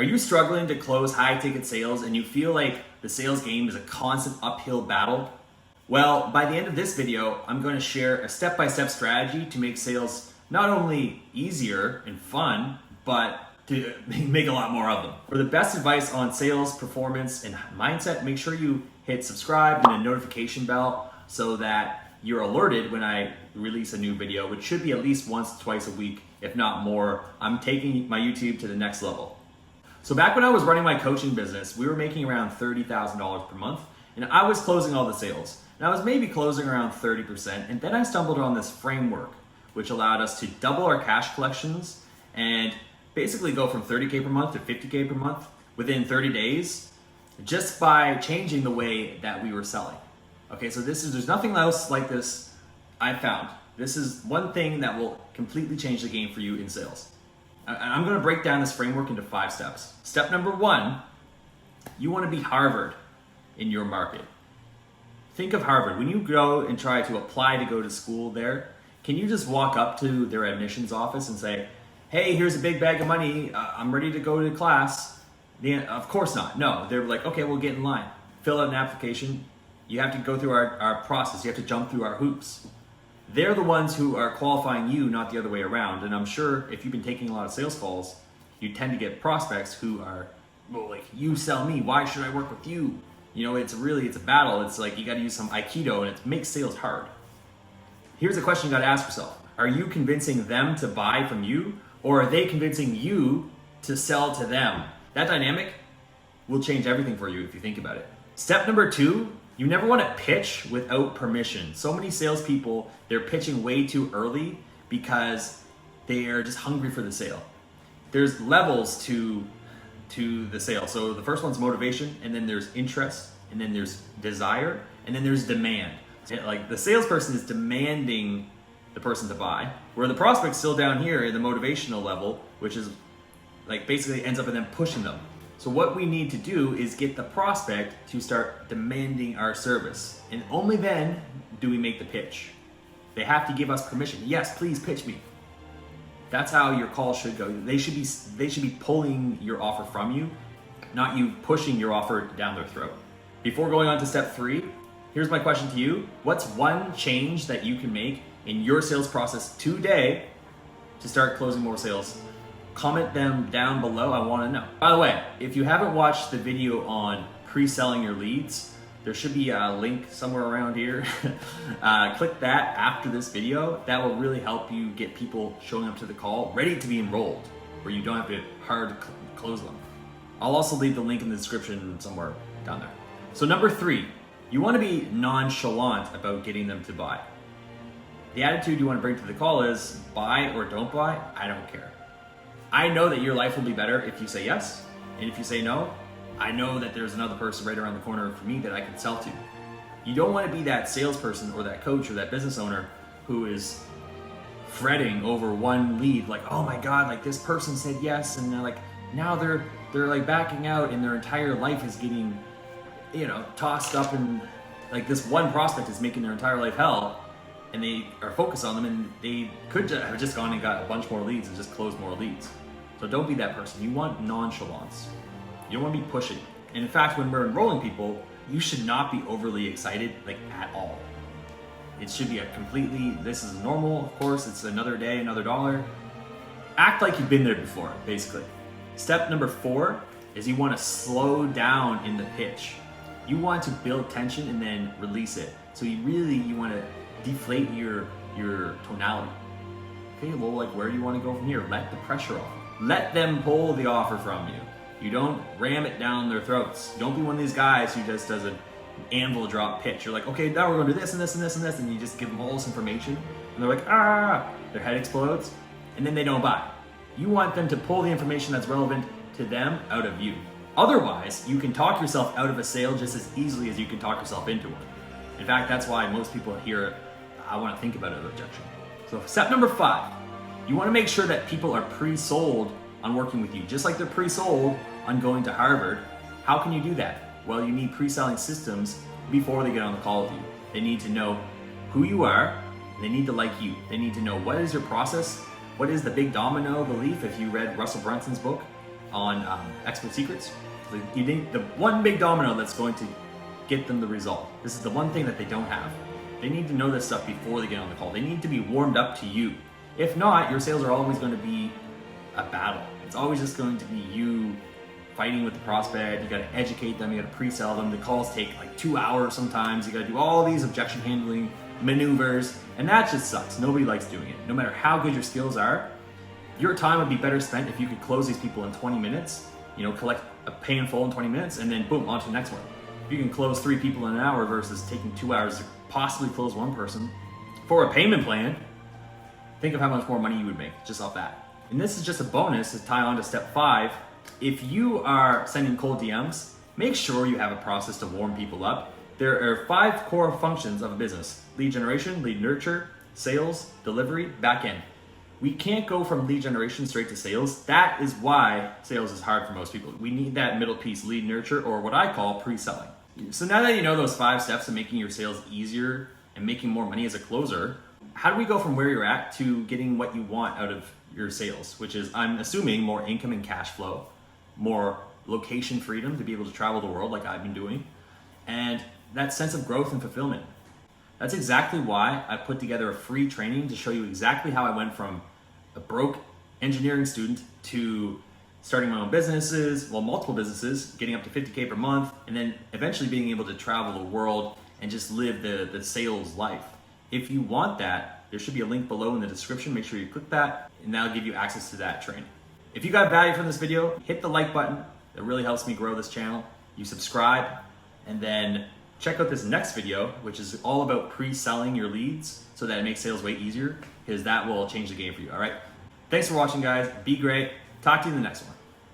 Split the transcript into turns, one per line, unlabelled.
Are you struggling to close high ticket sales and you feel like the sales game is a constant uphill battle? Well, by the end of this video, I'm going to share a step-by-step strategy to make sales not only easier and fun, but to make a lot more of them. For the best advice on sales, performance, and mindset, make sure you hit subscribe and the notification bell so that you're alerted when I release a new video, which should be at least once, twice a week, if not more. I'm taking my YouTube to the next level. So back when I was running my coaching business, we were making around $30,000 per month, and I was closing all the sales. And I was maybe closing around 30%, and then I stumbled on this framework, which allowed us to double our cash collections and basically go from 30K per month to 50K per month within 30 days, just by changing the way that we were selling. Okay, so there's nothing else like this I found. This is one thing that will completely change the game for you in sales. I'm going to break down this framework into 5 steps. Step number 1, you want to be Harvard in your market. Think of Harvard. When you go and try to apply to go to school there, can you just walk up to their admissions office and say, hey, here's a big bag of money, I'm ready to go to class? Of course not. No, they're like, okay, we'll get in line. Fill out an application. You have to go through our process. You have to jump through our hoops. They're the ones who are qualifying you, not the other way around. And I'm sure if you've been taking a lot of sales calls, you tend to get prospects who are, well, like, you sell me, why should I work with you? You know, it's a battle. It's like you got to use some Aikido, and it makes sales hard. Here's a question you got to ask yourself. Are you convincing them to buy from you, or are they convincing you to sell to them? That dynamic will change everything for you if you think about it. Step number 2, you never want to pitch without permission. So many salespeople, they're pitching way too early because they are just hungry for the sale. There's levels to the sale. So the first one's motivation, and then there's interest, and then there's desire, and then there's demand. Like the salesperson is demanding the person to buy, where the prospect's still down here in the motivational level, which is like basically ends up in them pushing them. So what we need to do is get the prospect to start demanding our service, and only then do we make the pitch. They have to give us permission. Yes, please pitch me. That's how your call should go. They should be pulling your offer from you, not you pushing your offer down their throat. Before going on to step 3, here's my question to you. What's one change that you can make in your sales process today to start closing more sales? Comment them down below. I want to know. By the way, if you haven't watched the video on pre-selling your leads, there should be a link somewhere around here. Click that after this video. That will really help you get people showing up to the call ready to be enrolled, where you don't have to hard close them. I'll also leave the link in the description somewhere down there. So number 3, you want to be nonchalant about getting them to buy. The attitude you want to bring to the call is buy or don't buy, I don't care. I know that your life will be better if you say yes, and if you say no, I know that there's another person right around the corner for me that I can sell to. You don't want to be that salesperson or that coach or that business owner who is fretting over one lead, like, oh my God, like this person said yes, and they're like, now they're like backing out, and their entire life is getting, tossed up, and like this one prospect is making their entire life hell, and they are focused on them, and they could have just gone and got a bunch more leads and just closed more leads. So don't be that person. You want nonchalance. You don't want to be pushing. And in fact, when we're enrolling people, you should not be overly excited, like at all. It should be this is normal, of course, it's another day, another dollar. Act like you've been there before, basically. Step number 4 is you want to slow down in the pitch. You want to build tension and then release it. So you want to deflate your tonality. Okay, well, like, where do you want to go from here? Let the pressure off. Let them pull the offer from you. You don't ram it down their throats. Don't be one of these guys who just does an anvil drop pitch. You're like, okay, now we're going to do this and this and this and this, and you just give them all this information, and they're like, their head explodes, and then they don't buy. You want them to pull the information that's relevant to them out of you. Otherwise, you can talk yourself out of a sale just as easily as you can talk yourself into one. In fact, that's why most people hear, I want to think about a rejection. So step number 5, you want to make sure that people are pre-sold on working with you, just like they're pre-sold on going to Harvard. How can you do that? Well, you need pre-selling systems before they get on the call with you. They need to know who you are, and they need to like you. They need to know what is your process, what is the big domino belief, if you read Russell Brunson's book. on expert secrets. You think the one big domino that's going to get them the result. This is the one thing that they don't have. They need to know this stuff before they get on the call. They need to be warmed up to you. If not, your sales are always going to be a battle. It's always just going to be you fighting with the prospect. You got to educate them. You got to pre-sell them. The calls take like 2 hours sometimes. You got to do all these objection handling maneuvers, and that just sucks. Nobody likes doing it. No matter how good your skills are, your time would be better spent if you could close these people in 20 minutes. You know, collect a pay in full in 20 minutes, and then boom, on to the next one. If you can close 3 people in an hour versus taking 2 hours to possibly close one person for a payment plan, think of how much more money you would make just off that. And this is just a bonus to tie on to step 5. If you are sending cold DMs, make sure you have a process to warm people up. There are 5 core functions of a business: lead generation, lead nurture, sales, delivery, back end. We can't go from lead generation straight to sales. That is why sales is hard for most people. We need that middle piece, lead nurture, or what I call pre-selling. So now that you know those 5 steps of making your sales easier and making more money as a closer, how do we go from where you're at to getting what you want out of your sales, which is, I'm assuming, more income and cash flow, more location freedom to be able to travel the world like I've been doing, and that sense of growth and fulfillment. That's exactly why I put together a free training to show you exactly how I went from a broke engineering student to starting my own businesses, well, multiple businesses, getting up to 50K per month, and then eventually being able to travel the world and just live the sales life. If you want that, there should be a link below in the description. Make sure you click that, and that'll give you access to that training. If you got value from this video, hit the like button. That really helps me grow this channel. You subscribe, and then check out this next video, which is all about pre-selling your leads so that it makes sales way easier, because that will change the game for you, all right? Thanks for watching, guys. Be great. Talk to you in the next one.